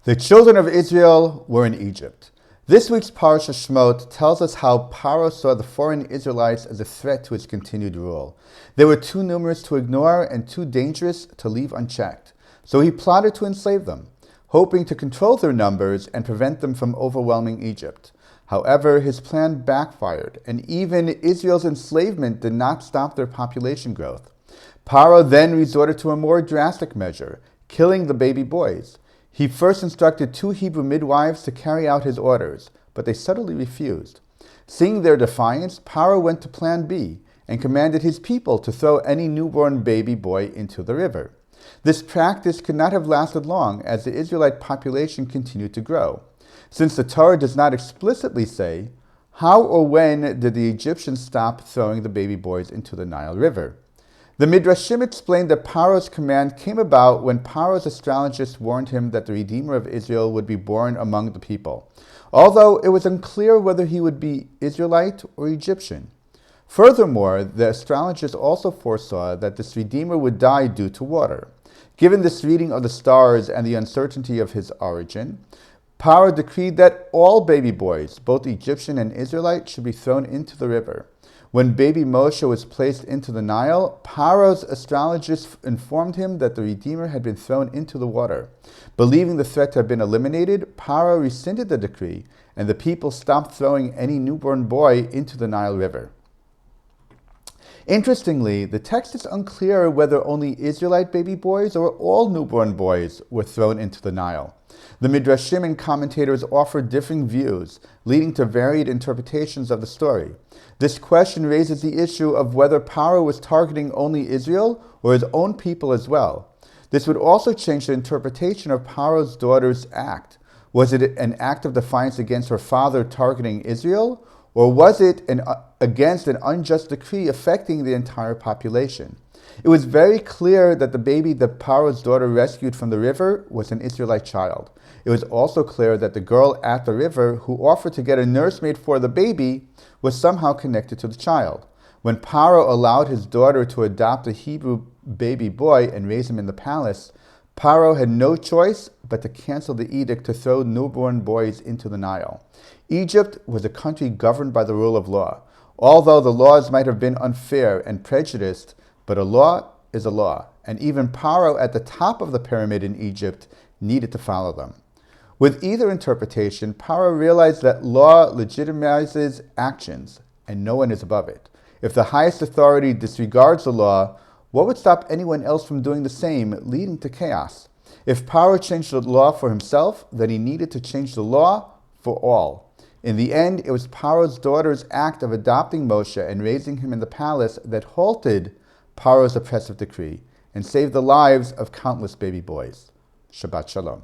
The children of Israel were in Egypt. This week's Parasha Shemot tells us how Paro saw the foreign Israelites as a threat to his continued rule. They were too numerous to ignore and too dangerous to leave unchecked. So he plotted to enslave them, hoping to control their numbers and prevent them from overwhelming Egypt. However, his plan backfired, and even Israel's enslavement did not stop their population growth. Paro then resorted to a more drastic measure, killing the baby boys. He first instructed 2 Hebrew midwives to carry out his orders, but they subtly refused. Seeing their defiance, Paro went to plan B and commanded his people to throw any newborn baby boy into the river. This practice could not have lasted long as the Israelite population continued to grow. Since the Torah does not explicitly say, how or when did the Egyptians stop throwing the baby boys into the Nile River? The Midrashim explained that Paro's command came about when Paro's astrologist warned him that the Redeemer of Israel would be born among the people, although it was unclear whether he would be Israelite or Egyptian. Furthermore, the astrologist also foresaw that this Redeemer would die due to water. Given this reading of the stars and the uncertainty of his origin, Paro decreed that all baby boys, both Egyptian and Israelite, should be thrown into the river. When baby Moshe was placed into the Nile, Paro's astrologist informed him that the Redeemer had been thrown into the water. Believing the threat to have been eliminated, Paro rescinded the decree, and the people stopped throwing any newborn boy into the Nile River. Interestingly, the text is unclear whether only Israelite baby boys or all newborn boys were thrown into the Nile. The Midrashim and commentators offer differing views, leading to varied interpretations of the story. This question raises the issue of whether Paro was targeting only Israel or his own people as well. This would also change the interpretation of Paro's daughter's act. Was it an act of defiance against her father targeting Israel, or was it against an unjust decree affecting the entire population? It was very clear that the baby that Paro's daughter rescued from the river was an Israelite child. It was also clear that the girl at the river who offered to get a nursemaid for the baby was somehow connected to the child. When Paro allowed his daughter to adopt a Hebrew baby boy and raise him in the palace, Paro had no choice but to cancel the edict to throw newborn boys into the Nile. Egypt was a country governed by the rule of law. Although the laws might have been unfair and prejudiced, but a law is a law, and even Paro at the top of the pyramid in Egypt needed to follow them. With either interpretation, Paro realized that law legitimizes actions, and no one is above it. If the highest authority disregards the law, what would stop anyone else from doing the same, leading to chaos? If Paro changed the law for himself, then he needed to change the law for all. In the end, it was Paro's daughter's act of adopting Moshe and raising him in the palace that halted Paro's oppressive decree and saved the lives of countless baby boys. Shabbat Shalom.